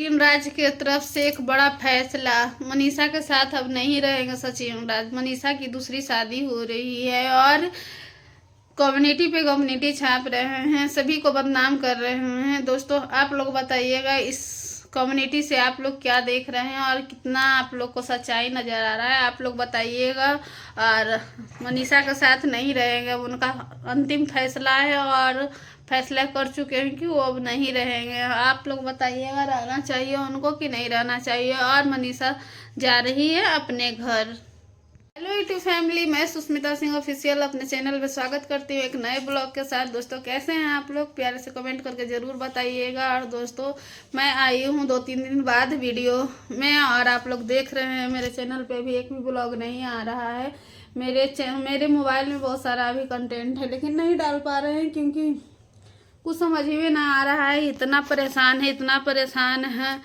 सचिन राज की तरफ से एक बड़ा फैसला। मनीषा के साथ अब नहीं रहेंगे सचिन राज। मनीषा की दूसरी शादी हो रही है और कम्युनिटी पे कम्युनिटी छाप रहे हैं, सभी को बदनाम कर रहे हैं। दोस्तों आप लोग बताइएगा इस कम्युनिटी से आप लोग क्या देख रहे हैं और कितना आप लोग को सच्चाई नज़र आ रहा है, आप लोग बताइएगा। और मनीषा के साथ नहीं रहेंगे, उनका अंतिम फैसला है और फैसला कर चुके हैं कि वो अब नहीं रहेंगे। आप लोग बताइएगा रहना चाहिए उनको कि नहीं रहना चाहिए। और मनीषा जा रही है अपने घर। हेलो यूट्यूब फैमिली, मैं सुष्मिता सिंह ऑफिशियल अपने चैनल में स्वागत करती हूँ एक नए ब्लॉग के साथ। दोस्तों कैसे हैं आप लोग, प्यारे से कमेंट करके ज़रूर बताइएगा। और दोस्तों मैं आई हूँ 2-3 दिन बाद वीडियो में और आप लोग देख रहे हैं मेरे चैनल पे भी एक भी ब्लॉग नहीं आ रहा है। मेरे मोबाइल में बहुत सारा अभी कंटेंट है लेकिन नहीं डाल पा रहे हैं क्योंकि कुछ समझ में ना आ रहा है। इतना परेशान है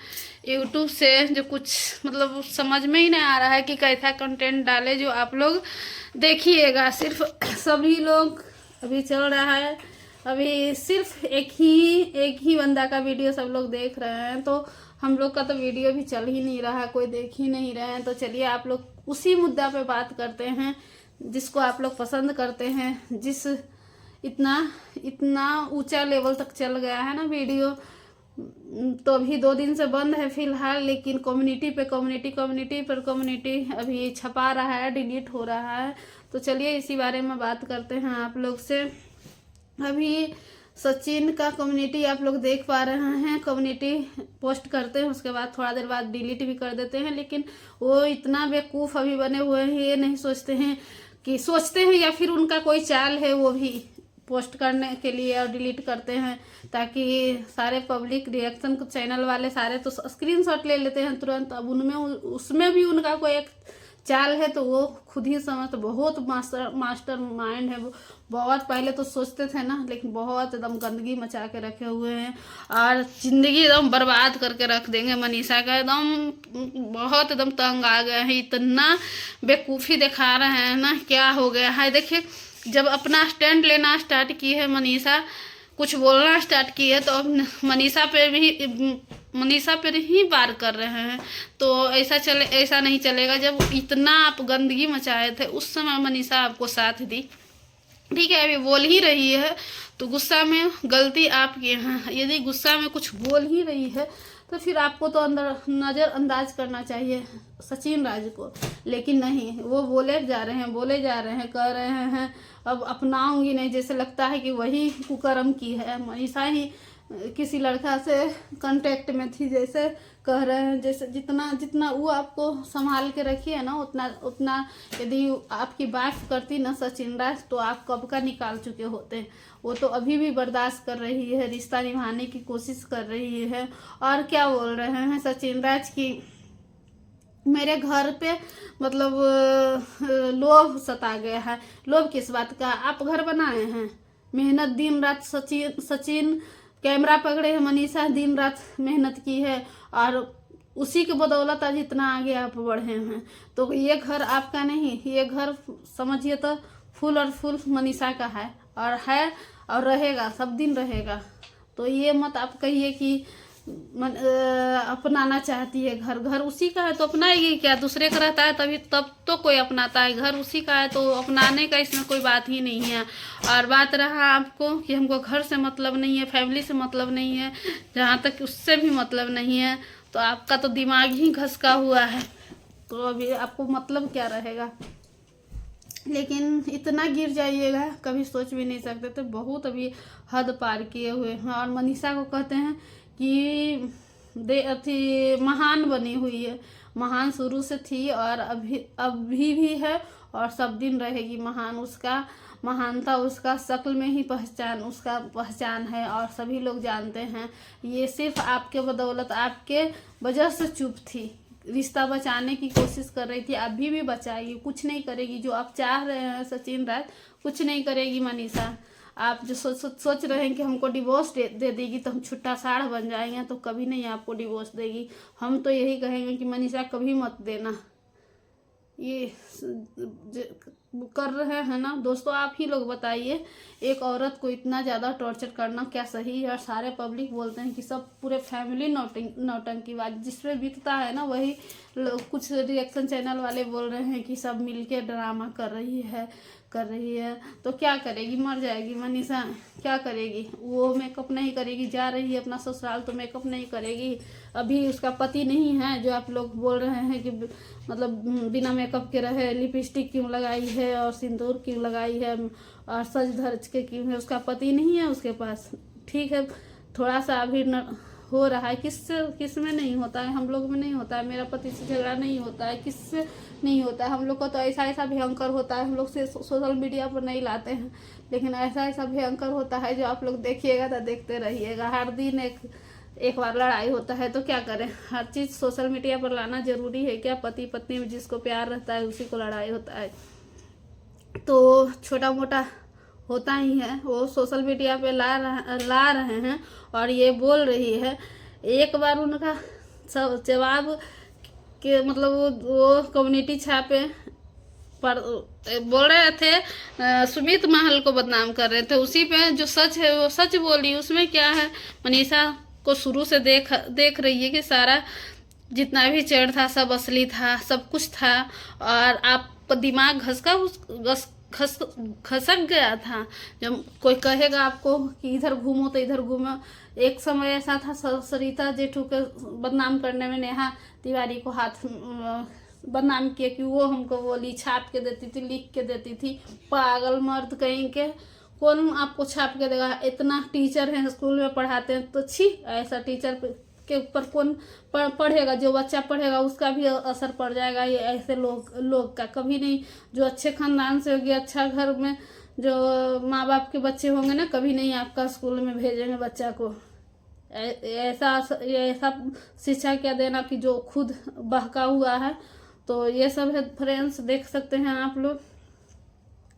यूट्यूब से, जो कुछ मतलब समझ में ही नहीं आ रहा है कि कैसा कंटेंट डाले जो आप लोग देखिएगा। सिर्फ सभी लोग अभी चल रहा है, अभी सिर्फ एक ही बंदा का वीडियो सब लोग देख रहे हैं, तो हम लोग का तो वीडियो भी चल ही नहीं रहा है, कोई देख ही नहीं रहे हैं। तो चलिए आप लोग उसी मुद्दा पे बात करते हैं जिसको आप लोग पसंद करते हैं, जिस इतना ऊंचा लेवल तक चल गया है ना वीडियो। तो अभी 2 दिन से बंद है फिलहाल, लेकिन कम्युनिटी पर कम्युनिटी अभी छपा रहा है, डिलीट हो रहा है। तो चलिए इसी बारे में बात करते हैं आप लोग से। अभी सचिन का कम्युनिटी आप लोग देख पा रहे हैं, कम्युनिटी पोस्ट करते हैं उसके बाद थोड़ा देर बाद डिलीट भी कर देते हैं। लेकिन वो इतना बेवकूफ़ अभी बने हुए हैं, ये नहीं सोचते हैं या फिर उनका कोई चाल है वो भी पोस्ट करने के लिए और डिलीट करते हैं ताकि सारे पब्लिक रिएक्शन चैनल वाले सारे तो स्क्रीनशॉट ले लेते हैं तुरंत। अब उसमें भी उनका कोई एक चाल है तो वो खुद ही समझ, बहुत मास्टर माइंड है वो। बहुत पहले तो सोचते थे ना, लेकिन बहुत एकदम गंदगी मचा के रखे हुए हैं और ज़िंदगी एकदम बर्बाद करके रख देंगे मनीषा का। एकदम बहुत एकदम तंग आ गए हैं, इतना बेवकूफ़ी दिखा रहे हैं ना, क्या हो गया है। देखिए जब अपना स्टैंड लेना स्टार्ट की है मनीषा, कुछ बोलना स्टार्ट की है, तो अब मनीषा पे ही वार कर रहे हैं। तो ऐसा नहीं चलेगा। जब इतना आप गंदगी मचाए थे उस समय मनीषा आपको साथ दी, ठीक है, अभी बोल ही रही है तो गुस्सा में गलती आपकी है। यदि गुस्सा में कुछ बोल ही रही है तो फिर आपको तो नज़रअंदाज करना चाहिए सचिन राज को, लेकिन नहीं, वो बोले जा रहे हैं, कह रहे हैं अब अपनाऊंगी नहीं। जैसे लगता है कि वही कुकर्म की है, मनीषा ही किसी लड़का से कांटेक्ट में थी, जैसे कह रहे हैं। जैसे जितना वो आपको संभाल के रखी है ना, उतना यदि आपकी बात करती ना सचिन राज तो आप कब का निकाल चुके होते। वो तो अभी भी बर्दाश्त कर रही है, रिश्ता निभाने की कोशिश कर रही है। और क्या बोल रहे हैं सचिन राज की मेरे घर पे मतलब लोभ सता गया है। लोभ किस बात का? आप घर बनाए हैं, मेहनत दिन रात सचिन कैमरा पकड़े हैं, मनीषा दिन रात मेहनत की है और उसी के बदौलत आज इतना आगे आप बढ़े हैं। तो ये घर आपका नहीं, ये घर समझिए तो फुल और फुल मनीषा का है और रहेगा, सब दिन रहेगा। तो ये मत आप कहिए कि अपनाना चाहती है घर उसी का है तो अपनाएगी क्या? दूसरे का रहता है तब तो कोई अपनाता है, घर उसी का है तो अपनाने का इसमें कोई बात ही नहीं है। और बात रहा आपको कि हमको घर से मतलब नहीं है, फैमिली से मतलब नहीं है, जहाँ तक उससे भी मतलब नहीं है, तो आपका तो दिमाग ही घसका हुआ है। तो अभी आपको मतलब क्या रहेगा? लेकिन इतना गिर जाइएगा कभी सोच भी नहीं सकते थे। बहुत अभी हद पार किए हुए हैं। और मनीषा को कहते हैं कि महान बनी हुई है, महान शुरू से थी और अभी भी है और सब दिन रहेगी महान। उसका महानता उसका शक्ल में ही उसका पहचान है और सभी लोग जानते हैं। ये सिर्फ आपके बदौलत, आपके वजह से चुप थी, रिश्ता बचाने की कोशिश कर रही थी, अभी भी बचाएगी, कुछ नहीं करेगी। जो आप चाह रहे हैं सचिन राज, कुछ नहीं करेगी मनीषा। आप जो सोच रहे हैं कि हमको डिवोर्स दे देगी तो हम छुट्टा साड़ बन जाएंगे, तो कभी नहीं आपको डिवोर्स देगी। हम तो यही कहेंगे कि मनीषा कभी मत देना। ये कर रहे हैं ना दोस्तों। आप ही लोग बताइए, एक औरत को इतना ज़्यादा टॉर्चर करना क्या सही है? और सारे पब्लिक बोलते हैं कि सब पूरे फैमिली नौटंकीबाज, जिसमें बीतता है ना वही कुछ रिएक्शन चैनल वाले बोल रहे हैं कि सब मिलके ड्रामा कर रही है। तो क्या करेगी? मर जाएगी मनीषा, क्या करेगी? वो मेकअप नहीं करेगी, जा रही है अपना ससुराल तो मेकअप नहीं करेगी। अभी उसका पति नहीं है जो आप लोग बोल रहे हैं कि मतलब बिना मेकअप के रहे, लिपस्टिक क्यों लगाई है और सिंदूर क्यों लगाई है और सज धज के क्यों है? उसका पति नहीं है उसके पास। ठीक है, थोड़ा सा अभी हो रहा है, किस में नहीं होता है? हम लोग में नहीं होता है। मेरा पति से झगड़ा नहीं होता है, किससे नहीं होता है? हम लोग को तो ऐसा भयंकर होता है, हम लोग से सोशल मीडिया पर नहीं लाते हैं, लेकिन ऐसा भयंकर होता है जो आप लोग देखिएगा तो देखते रहिएगा। हर दिन एक बार लड़ाई होता है, तो क्या करें? हर चीज़ सोशल मीडिया पर लाना जरूरी है क्या? पति पत्नी में जिसको प्यार रहता है उसी को लड़ाई होता है, तो छोटा मोटा होता ही है। वो सोशल मीडिया पे ला रहे हैं और ये बोल रही है। एक बार उनका जवाब के मतलब वो कम्युनिटी छापे पर बोल रहे थे, सुमित महल को बदनाम कर रहे थे। उसी पे जो सच है वो सच बोली। उसमें क्या है? मनीषा को शुरू से देख रही है कि सारा जितना भी चढ़ था सब असली था, सब कुछ था, और आपका दिमाग खसक गया था। जब कोई कहेगा आपको कि इधर घूमो तो इधर घूमो। एक समय ऐसा था सरिता जेठू के बदनाम करने में नेहा तिवारी को हाथ बदनाम किया कि वो हमको बोली, छाप के देती थी, लिख के देती थी। पागल मर्द कहीं के, कौन आपको छाप के देगा? इतना टीचर हैं स्कूल में पढ़ाते हैं, तो छी, ऐसा टीचर के ऊपर कौन पढ़ेगा? जो बच्चा पढ़ेगा उसका भी असर पड़ जाएगा। ये ऐसे लोग का कभी नहीं। जो अच्छे खानदान से होगी, अच्छा घर में जो माँ बाप के बच्चे होंगे ना, कभी नहीं आपका स्कूल में भेजेंगे बच्चा को। ऐसा शिक्षा क्या देना कि जो खुद बहका हुआ है। तो ये सब है फ्रेंड्स, देख सकते हैं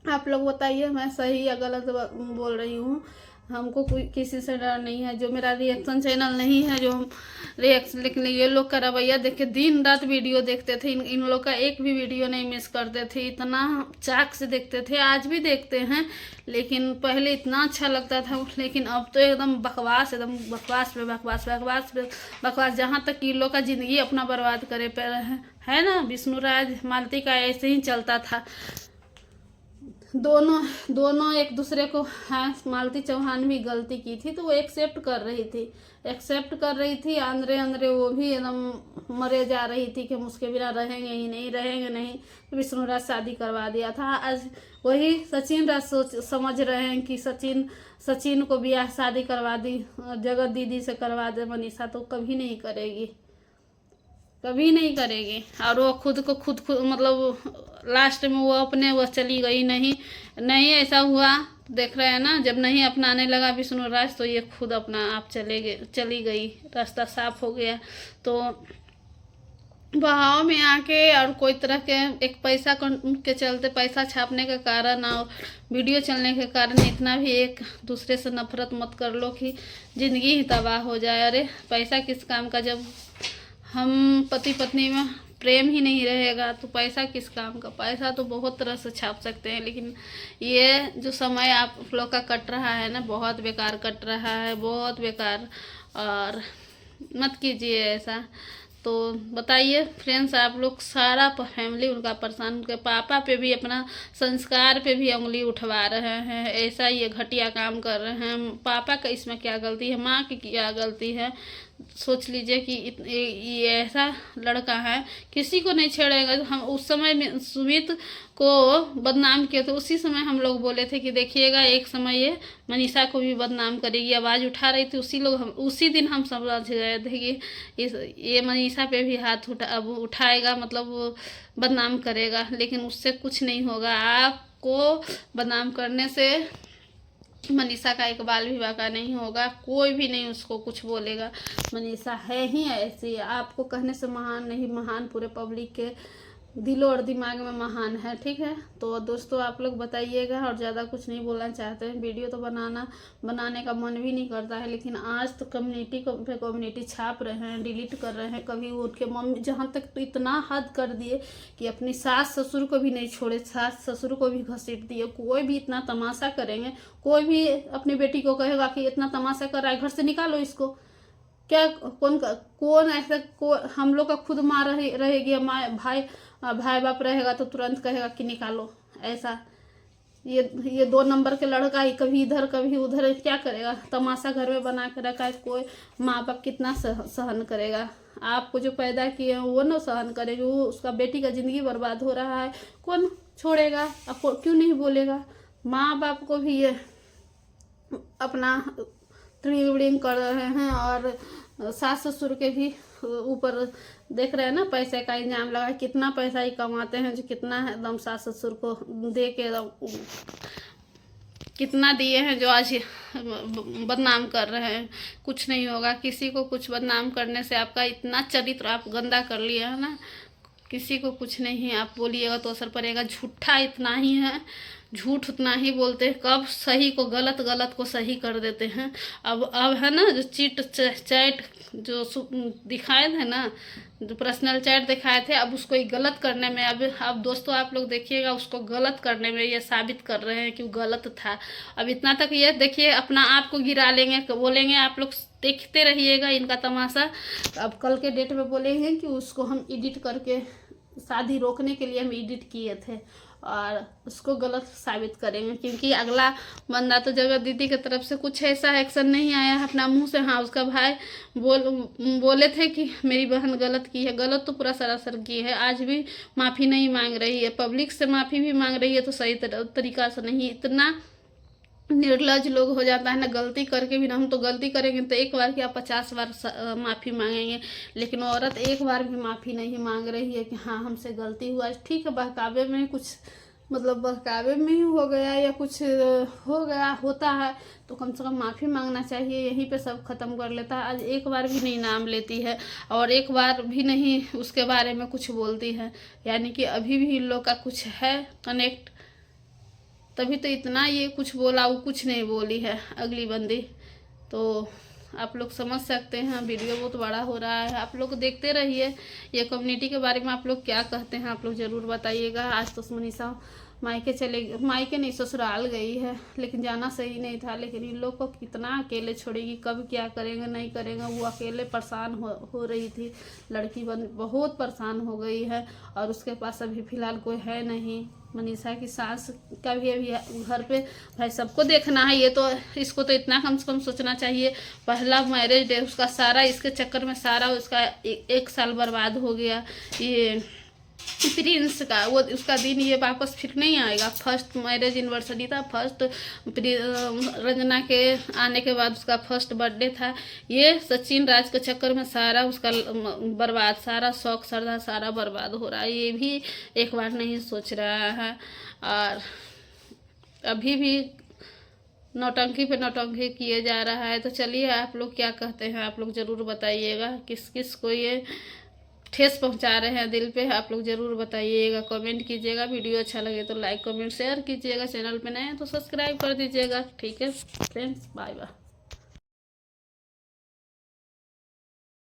आप लोग बताइए मैं सही या गलत बोल रही हूँ। हमको कोई किसी से डर नहीं है। जो मेरा रिएक्शन चैनल नहीं है, जो हम रिएक्शन, लेकिन ये लोग का रवैया देख के दिन रात वीडियो देखते थे। इन लोग का एक भी वीडियो नहीं मिस करते थे, इतना चाक से देखते थे। आज भी देखते हैं, लेकिन पहले इतना अच्छा लगता था, लेकिन अब तो एकदम बकवास पे बकवास। जहाँ तक कि लोग का जिंदगी अपना बर्बाद करे पे है ना। विष्णुराज मालती का ऐसे ही चलता था। दोनों एक दूसरे को, हाँ मालती चौहान भी गलती की थी तो वो एक्सेप्ट कर रही थी। अंदरे वो भी एकदम मरे जा रही थी कि हम उसके बिना रहेंगे नहीं। तो विष्णुराज शादी करवा दिया था। आज वही सचिन राज समझ रहे हैं कि सचिन को ब्याह शादी करवा दी, जगत दीदी से करवा दे मनीषा, तो कभी नहीं करेगी। और वो खुद मतलब लास्ट में वो चली गई। नहीं ऐसा हुआ। देख रहे हैं ना, जब नहीं अपनाने लगा विष्णुराज तो ये खुद अपना आप चली गई, रास्ता साफ हो गया। तो बहाव में आके और कोई तरह के एक पैसा के चलते, पैसा छापने के कारण और वीडियो चलने के कारण इतना भी एक दूसरे से नफरत मत कर लो कि जिंदगी ही तबाह हो जाए। अरे पैसा किस काम का? जब हम पति पत्नी में प्रेम ही नहीं रहेगा तो पैसा किस काम का? पैसा तो बहुत तरह से छाप सकते हैं, लेकिन ये जो समय आप लोग का कट रहा है ना, बहुत बेकार कट रहा है, बहुत बेकार। और मत कीजिए ऐसा। तो बताइए फ्रेंड्स, आप लोग सारा फैमिली उनका परेशान, उनके पापा पे भी, अपना संस्कार पे भी उंगली उठवा रहे हैं। ऐसा ये घटिया काम कर रहे हैं। पापा का इसमें क्या गलती है? माँ की क्या गलती है? सोच लीजिए कि ये ऐसा लड़का है, किसी को नहीं छेड़ेगा। हम उस समय में सुमित को बदनाम किए थे, उसी समय हम लोग बोले थे कि देखिएगा एक समय ये मनीषा को भी बदनाम करेगी। आवाज़ उठा रही थी उसी दिन हम समझ गए थे कि ये मनीषा पे भी हाथ अब उठाएगा, मतलब वो बदनाम करेगा। लेकिन उससे कुछ नहीं होगा। आपको बदनाम करने से मनीषा का एक बाल भी बाका नहीं होगा, कोई भी नहीं उसको कुछ बोलेगा। मनीषा है ही ऐसी, आपको कहने से महान नहीं, महान पूरे पब्लिक के दिलों और दिमाग में महान है। ठीक है, तो दोस्तों आप लोग बताइएगा, और ज़्यादा कुछ नहीं बोलना चाहते हैं। वीडियो तो बनाने का मन भी नहीं करता है, लेकिन आज तो कम्युनिटी पे कम्युनिटी छाप रहे हैं, डिलीट कर रहे हैं। कभी उनके मम्मी, जहाँ तक तो इतना हद कर दिए कि अपनी सास ससुर को भी नहीं छोड़े, सास ससुर को भी घसीट दिए। कोई भी इतना तमाशा करेंगे, कोई भी अपनी बेटी को कहेगा कि इतना तमाशा कर रहा है, घर से निकालो इसको, क्या कौन ऐसा हम लोग का खुद माँ रहेगी, भाई बाप रहेगा तो तुरंत कहेगा कि निकालो। ऐसा ये 2 नंबर के लड़का ही कभी इधर कभी उधर क्या करेगा, तमाशा घर में बना के रखा है। कोई माँ बाप कितना सहन करेगा। आपको जो पैदा किए हैं वो ना सहन करेगी, वो उसका बेटी का ज़िंदगी बर्बाद हो रहा है, कौन छोड़ेगा? आपको क्यों नहीं बोलेगा? माँ बाप को भी ये अपना त्रिवड़िंग कर रहे हैं, और सास ससुर के भी ऊपर देख रहे हैं ना, पैसे का इल्जाम लगा। कितना पैसा ही कमाते हैं, जो कितना एकदम सास ससुर को दे के कितना दिए हैं, जो आज बदनाम कर रहे हैं। कुछ नहीं होगा, किसी को कुछ बदनाम करने से आपका इतना चरित्र आप गंदा कर लिए है ना, किसी को कुछ नहीं आप बोलिएगा तो असर पड़ेगा। झूठा इतना ही है, झूठ उतना ही बोलते हैं। कब सही को गलत, गलत को सही कर देते हैं। अब है ना, जो चैट जो दिखाए थे ना, जो पर्सनल चैट दिखाए थे, अब उसको गलत करने में, अब दोस्तों आप लोग देखिएगा, उसको गलत करने में ये साबित कर रहे हैं कि वो गलत था। अब इतना तक ये देखिए, अपना आप को गिरा लेंगे, बोलेंगे। आप लोग देखते रहिएगा इनका तमाशा। अब कल के डेट में बोलेंगे कि उसको हम एडिट करके, शादी रोकने के लिए हम एडिट किए थे, और उसको गलत साबित करेंगे। क्योंकि अगला बंदा तो जगह दीदी की तरफ से कुछ ऐसा एक्शन नहीं आया है अपना मुंह से। हाँ, उसका भाई बोले थे कि मेरी बहन गलत की है, गलत तो पूरा सरासर की है। आज भी माफ़ी नहीं मांग रही है, पब्लिक से माफ़ी भी मांग रही है तो सही तरीका से नहीं। इतना निर्लज लोग हो जाता है ना, गलती करके भी ना। हम तो गलती करेंगे तो एक बार क्या 50 बार माफ़ी मांगेंगे, लेकिन औरत एक बार भी माफ़ी नहीं मांग रही है कि हाँ हमसे गलती हुआ। ठीक है, बहकावे में कुछ, मतलब बहकावे में ही हो गया या कुछ हो गया, होता है तो कम से कम माफ़ी मांगना चाहिए। यहीं पे सब ख़त्म कर लेता है। आज एक बार भी नहीं नाम लेती है, और एक बार भी नहीं उसके बारे में कुछ बोलती है, यानी कि अभी भी इन लोग का कुछ है कनेक्ट। तभी तो इतना ये कुछ बोला, वो कुछ नहीं बोली है अगली बंदी। तो आप लोग समझ सकते हैं, वीडियो बहुत बड़ा हो रहा है। आप लोग देखते रहिए। ये कम्युनिटी के बारे में आप लोग क्या कहते हैं, आप लोग ज़रूर बताइएगा। आज तो मनीषा मायके नहीं ससुराल गई है, लेकिन जाना सही नहीं था। लेकिन इन लोग को कितना अकेले छोड़ेगी, कब क्या करेंगे नहीं करेंगे। वो अकेले परेशान हो रही थी, लड़की बहुत परेशान हो गई है, और उसके पास अभी फ़िलहाल कोई है नहीं। मनीषा की सास का भी अभी घर पे भाई सबको देखना है। ये तो इसको तो इतना कम से कम सोचना चाहिए, पहला मैरिज डे उसका सारा इसके चक्कर में सारा उसका 1 साल बर्बाद हो गया। ये प्रिंस का वो उसका दिन ये वापस फिर नहीं आएगा। फर्स्ट मैरिज एनिवर्सरी था, फर्स्ट रंजना के आने के बाद उसका फर्स्ट बर्थडे था। ये सचिन राज के चक्कर में सारा उसका बर्बाद, सारा शौक श्रद्धा सारा बर्बाद हो रहा है। ये भी एक बार नहीं सोच रहा है, और अभी भी नौटंकी पे नौटंकी किए जा रहा है। तो चलिए आप लोग क्या कहते हैं, आप लोग ज़रूर बताइएगा। किस किस को ये ठेस पहुंचा रहे हैं दिल पे, आप लोग ज़रूर बताइएगा, कमेंट कीजिएगा। वीडियो अच्छा लगे तो लाइक कमेंट शेयर कीजिएगा। चैनल पे नए हैं तो सब्सक्राइब कर दीजिएगा। ठीक है फ्रेंड्स, बाय बाय।